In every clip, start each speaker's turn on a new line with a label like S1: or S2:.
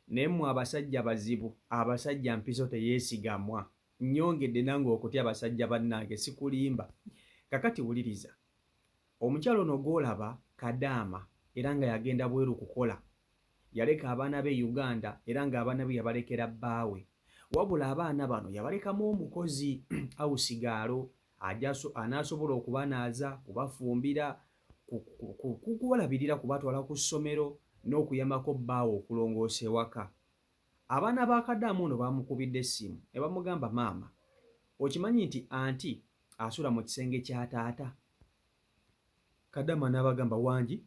S1: naye mmwe abasajja bazibu, abasajja mpiso teyeesigamwa. Nnyongedde nange okutya abasajja bannange sikulimba. Kakati wuliriza, omukyalo ono gw'olaba Kadaama era nga yagenda bweru kukola, yaleka abaana b'e Uganda era ng'abaana be yabalekera bbaawe. Wabula abaana bano yabalekamu omukozi awusigaalo anaasobola okubanaaza, kubafumbira, kubalabirira, kubatwala ku ssomero n'okuyambako bbaawe okulongoosa ewaka. Abaana ba Kadaama ono baamukubidde essimu ne bamugamba, maama, okimanyi nti anti asula mu kisenge kya taata? Kadaama n'abagamba, wangi?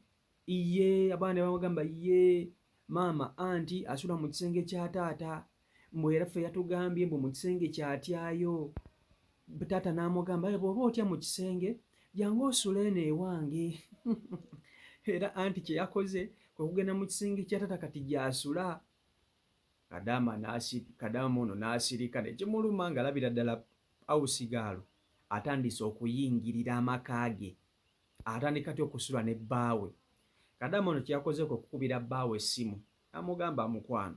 S1: Iye. Abaana ne bamugamba, ye maama, anti asula mu kisenge kya taata, mbwe era ffe yatugambye mbwe mu kisenge kyatyayo. Taata n'amugamba, bw'oba otya mu kisenge jangu osule eno ewange. Era anti kye yakoze kwe kugenda mu kisenge kya taata kati gy'asula. Kadaama ono n'asirika ne kimuluma ng'alabira ddala awusigaalo atandise okuyingirira amaka ge, atandika ty okusula ne bbaawe. Kadaama ono kye yakoze kwe kukubira bbaawe essimu n'amugamba, mukwano,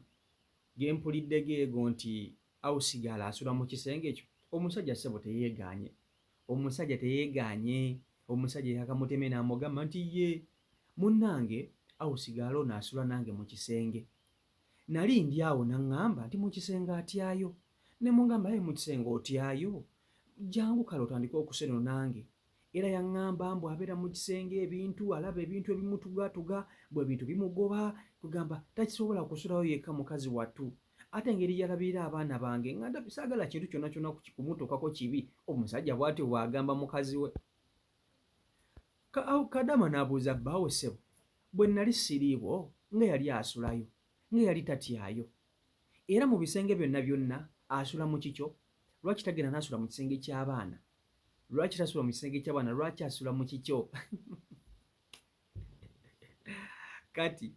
S1: ge mpulidde geego nti awusigaalo asula mu kisenge ekyo. Omusajja ssebo teyeegaanye, omusajja yakamuteme n'amugamba nti ye munnange awusigaalo ono asula nange mu kisenge. Nali ndi awo n'aŋŋamba nti mu kisenge atyayo, ne mugamba ye mu kisenge otyayo, jangu kale otandike okuseno nange. Era yaŋŋamba mbu abeera mu kisenge ebintu, alaba ebintu ebimutugatuga, bwe bintu bimugoba, kugamba takisobola kusulayo yekka mukazi wattu. Ate engeri yalabirira abaana bange nga saagala kintu kyonna kyonna kumutuukako kibi, omusajja bw'atyo bw'agamba mukazi we. Kadaama n'abuuza bbaawe, ssebo, bwe nnali siriiwo nga yali asulayo, nga yali tatyayo, era mu bisenge byonna asula mu kikyo, lwaki tagenda n'asula mu kisenge ky'abaana? Lwaki tasula mu kisenge ky'abaana, lwaki asula mu kikyo? Kati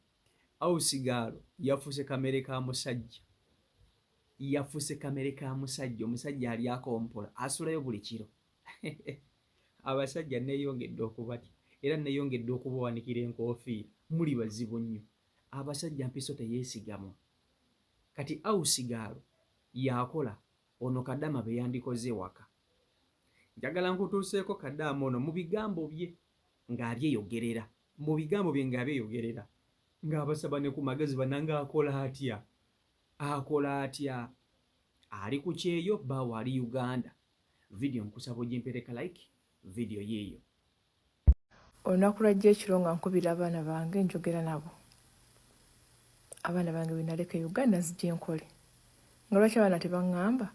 S1: awusigaalo yafuuse kamere ka musajja, omusajja ali akompola, asulayo buli kiro. Abasajja neeyongedde okubatya era neeyongedde okubawanikira enkoofiira, muli bazibu nnyo. Abasajja mpiso teyeesigamwa. Kati awusigaalo yakola ono Kadaama be yandikoze ewaka. Njagala nkutuuseeko Kadaama ono mu bigambo bye ng'abyeyogerera, ng'abasaba ne ku magezi bannanga akola atya? Ali ku kyeyo, bbaawe ali Uganda. Vidiyo nkusaba ogimpereka like, vidiyo yeeyo.
S2: Olunaku lwajja ekiro nga nkubira abaana bange njogera nabo. Abaana bange bwe naleka Uganda nzija enkole. Nga lwaki abaana tebaŋŋamba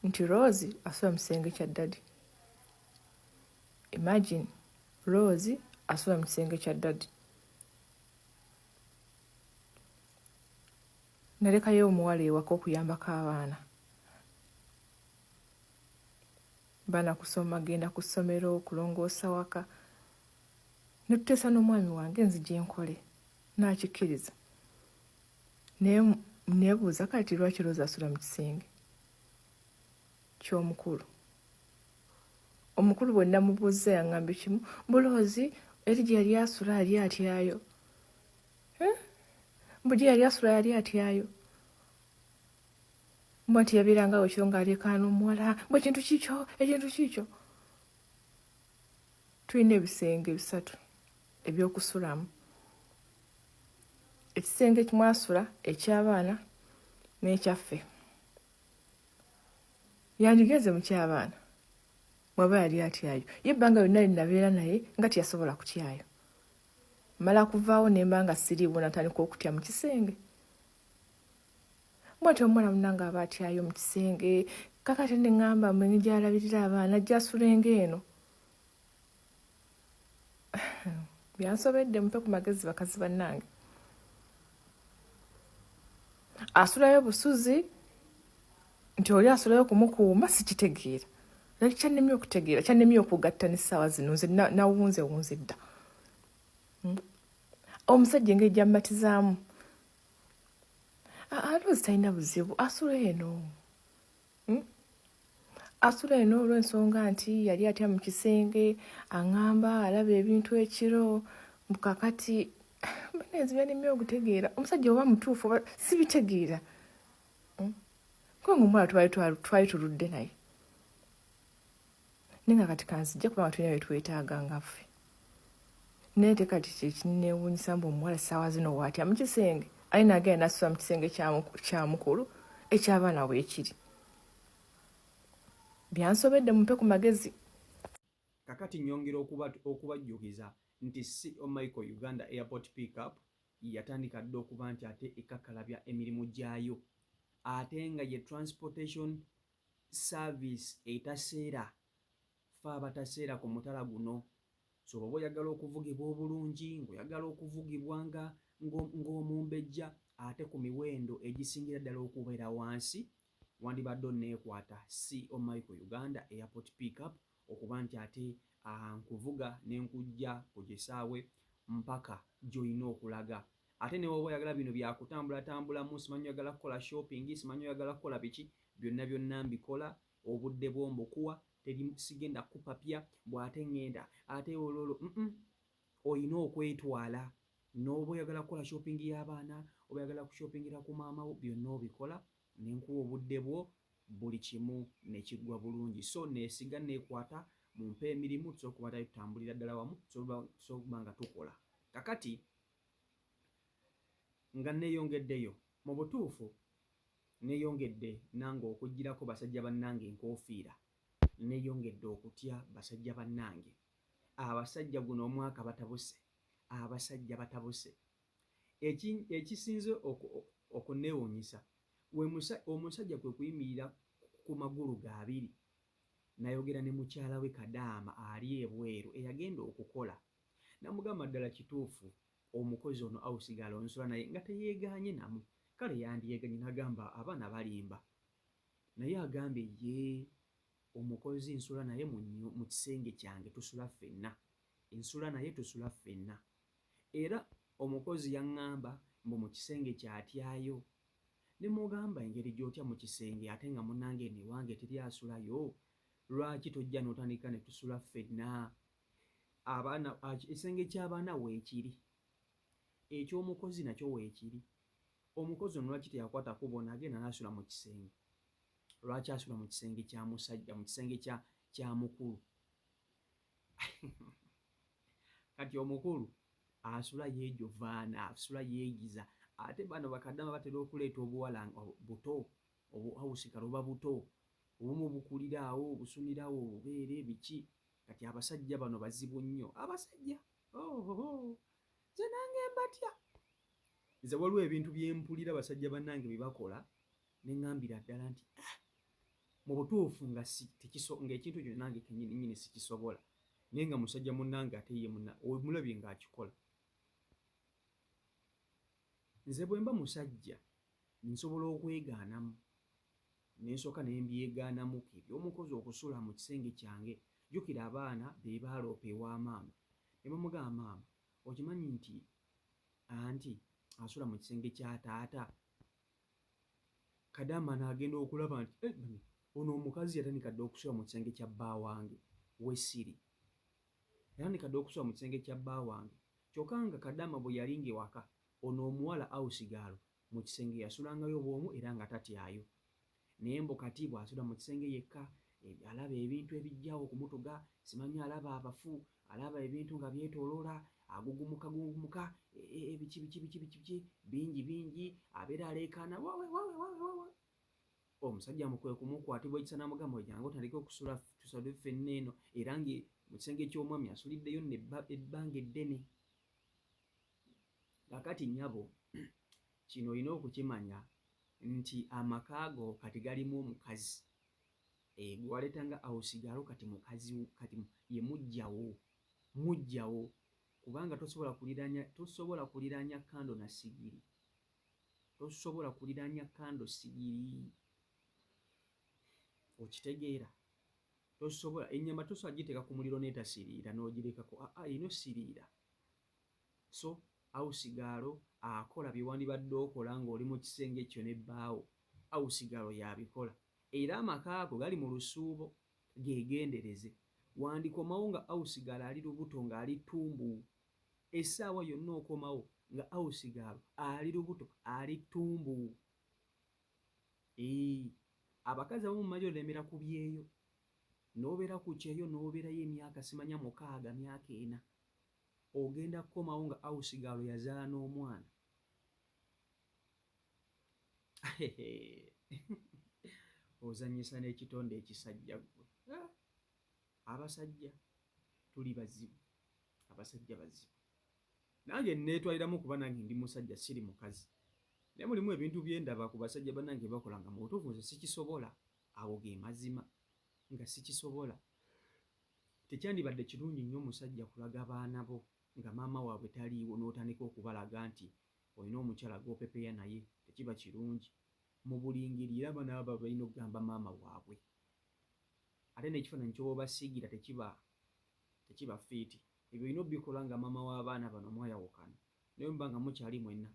S2: nti Rose asula mu kisenge kya ddadi? Imagine, Rose asula mu kisenge kya ddadi. Nalekayo omuwala ewaka okuyambako abaana. Baana kusoma, genda ku ssomero, kulongoosa waka. Ne tuteesa n'omwami wange nzija enkole. N'akikkiriza. Naye neebuuza kati lwaki Rose asula mu kisenge ky'omukulu. Omukulu bwe namubuuza yaŋŋamba kimu, mbu Rose eri gye yali asula yali atyayo. Mbu gye yali asula yali atyayo. Mbu nti yabeerangawo ekiro ng'aleekaana omuwala, mbu ekintu kikyo. Tulina ebisenge 3 eby'okusulamu. Ekisenge ekimu asula, eky'abaana n'ekyaffe. Yandigeze mu ky'abaana bw'aba yali atyayo. Ye ebbanga lyonna lye nabeera naye nga teyasobola kutyayo. Mala kuvaawo ne mba nga siriiwo natandika okutya mu kisenge. Bw'atyo omwana munnange aba atyayo mu kisenge, kakati ne ŋŋamba mwenye gy'alabirira abaana ajja asulenga eno. Byansobedde mpe ku magezi bakazi bannange. Asulayo busuzi nti oli asulayo kumukuuma sikitegeera. Laki kyannemye okutegeera, kyannemye okugatta n'essaawa zino, nze nawunze dda. Omusajja engeri gy'ammatizaamu. Rose talina buzibu, asula eno. Asula eno olw'ensonga nti yali atya mu kisenge, aŋŋamba alaba ebintu ekiro, kakati banezi byanimye okutegeera omusajja oba mutuufu oba sibitegeera kubanga omwala twali tuludde naye naye nga kati kanzijja kubanga tulina bye twetaaga nga ffe naye te kati kyekineewuunyisa mbu omuwala ssaawa zino waatya mu kisenge ali nagenda nasula mu kisenge kya mukulu eky'abaana weekiri byansobedde mumpe ku magezi.
S1: Kakati nnyongera okubajjukiza nti CEO Michael Uganda Airport Pickup yatandika dda okuba nti ate ekakkalabya emirimu gyayo ate nga ye transportation service etaseera fe abataseera ku mutala guno. So oba oyagala okuvugibwa obulungi ng'oyagala okuvugibwa ng'omumbejja ate ku miwendo egisingira ddala okubeera wansi wandibadde onneekwata CEO Michael Uganda Airport Pickup okuba nti ate nkuvuga ne nkujja ku kisaawe mpaka gy'olina okulaga. Ate ne woba oyagala bino byakutambula-tambulamu, simanyi oyagala kukola shopping, simanyi oyagala kukola biki, byonna mbikola, obudde bw'ombukuwa, sigenda kupapya bw'ate ngenda ate ololo oyina okwetwala. N'oba oyagala kukola shopping y'abaana, oba oyagala kushoppingira ku maama wo, byonna obikola ne nkuwa obudde bwo, buli kimu ne kiggwa bulungi. So neesiga neekwata mu mpa emirimu tusobola okuba tali tutambulira ddala wamu, tusobola okuba nga tukola. Kakati nga neeyongeddeyo mu butuufu neeyongedde nange okuggyirako basajja bannange enkoofiira, neeyongedde okutya basajja bannange. Abasajja guno omwaka batabuse, abasajja batabuse. Ekisinze okunneewuunyisa omusajja kwe kuyimirira ku magulu ge abiri nayogera ne mukyala we Kadaama ali ebweru eyagenda okukola, namugamba ddala kituufu omukozi ono awusigala onsula naye nga teyeegaanye namu, kale yandiyeeganye. Nagamba abaana balimba, naye agambye ye omukozi nsula naye mu kisenge kyange, tusula ffenna, ensula naye tusula ffenna. Era omukozi yaŋŋamba mbu mu kisenge kyatyayo. Ne mugamba engeri gy'otya mu kisenge ate nga munnange newange teri asulayo, lwaki tojja n'otandika ne tusula ffenna? Ekisenge ky'abaana weekiri, eky'omukozi nakyo weekiri. Omukozi ono lwaki teyakwata kubo n'agenda n'asula mu kisenge? Lwaki asula mu kisenge kya musajja, mu kisenge kya mukulu? Kati omukulu asula yeejovaana, asula yeeyiza. Ate bano bakadama batera okuleeta obuwala buto, obuhawusikalo buba buto, obumu bukulira awo, busunirawo obubeere biki. Kati abasajja bano bazibu nnyo, abasajja nze nange mbatya. Nze waliwo ebintu bye mpulira basajja bannange bye bakola ne ŋŋambira ddala nti mu butuufu ng'ekintu kyo nange kennyini sikisobola, naye nga musajja munnange ate ye omulabye ng'akikola. Nze bwe mba musajja nsobola okwegaanamu, ne nsooka ne mbyegaanamu eby'omukozi okusula mu kisenge kyange. Jjukira abaana be baaloopa ewa maama, ne bamugamba maama, okimanyi nti anti asula mu kisenge kya taata? Kadaama n'agenda okulaba nti ono omukazi yatandika dda okusula mu kisenge kya bba wange, Wesiri yatandika dda okusula mu kisenge kya bba wange. Kyokka nga Kadaama bwe yalinga ewaka, ono omuwala awusigalo mu kisenge yasulangayo bw'omu era nga tatyayo. Naye mbu kati bw'asula mu kisenge yekka, alaba ebintu ebijjawo ku mutuga, simanyi alaba abafu, alaba ebintu nga byetooloola, agugumuka biki bingi, abeera aleekaana wawe. Omusajja mukwe kumukwatibwa ekisa n'amugamba ojjange otandike okusula tusale ffenna eno, era nga mu kisenge ky'omwami asuliddeyo ebbanga eddene. Kakati nnyabo kino olina okukimanya nti amaka go kati galimu omukazi gwe waleetanga awusigalo, kati mukazi kati ye muggyawo kubanga tosobola kuliraanya kando na sigiri, tosobola kuliraanya kando sigiri, okitegeera? Tosobola ennyama tosobola giteeka ku muliro n'etasiriira n'ogirekako, ino siriira. So awusigalo akola bye wandibadde okola ng'oli mu kisenge ekyo n'ebbaawo, awusigalo y'abikola. Era amaka ago gali mu lusuubo, geegendereze. Wandikomawo nga awusigalo ali lubuto ng'ali ttumbu, essaawa yonna okomawo nga awusigalo ali lubuto ali ttumbu. Abakazi abamu mumali olemera ku byeyo n'obeera ku kyeyo n'obeerayo emyaka simanya 6 myaka 4 ogenda kukomawo nga awusigalo yazaala n'omwana. Ozanyisa n'ekitonde ekisajja gwe. Abasajja tuli bazibu, abasajja bazibu. Nange neetwaliramu kuba nange ndi musajja siri mukazi. Naye mulimu ebintu bye ndaba ku basajja bannange bakola nga mu butuufu nze sikisobola. Awo ge mazima nga sikisobola. Tekyandibadde kirungi nnyo omusajja kulaga baana bo nga maama waabwe taliiwo n'otandika okubalaga nti olina omukyala gw'opepeya naye, tekiba kirungi. Mu buli ngeri era abaana baba balina okugamba maama waabwe. Ate n'ekifaananyi ky'oba obasiigira tekiba fiiti. Ebyo olina obikola nga maama w'abaana bano mwayawukana. Naye muba nga mukyali mwenna,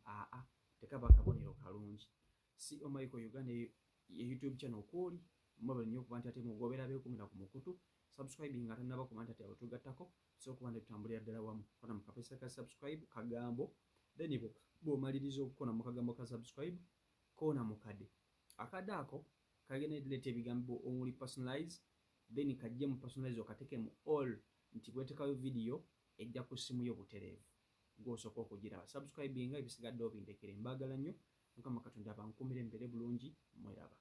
S1: tekaba kabonero kalungi. CEO Michael Uganda ye YouTube channel kwoli, mwebale nnyo okuba nti ate mugobera beekumira ku mukutu. Subscribing nga tannaba kuba nti ate abatugattako, so okuba nti tutambulira ddala wamu. Kona mu kapesa ka subscribe kagambo, then bw'omaliriza okukola mu kagambo ka subscribe, koona mu kade. Akade ako kagenda edileeta ebigambo omuli personalize, then kajje mu personalize okateeke mu all nti bwetekayo video ejja ku ssimu yo butereevu. Gw'osooka okugiraba. Subscribing nga ebisigadde obindekere. Mbaagala nnyo. Mukama Katonda abankumire mbeere bulungi. Mweraba.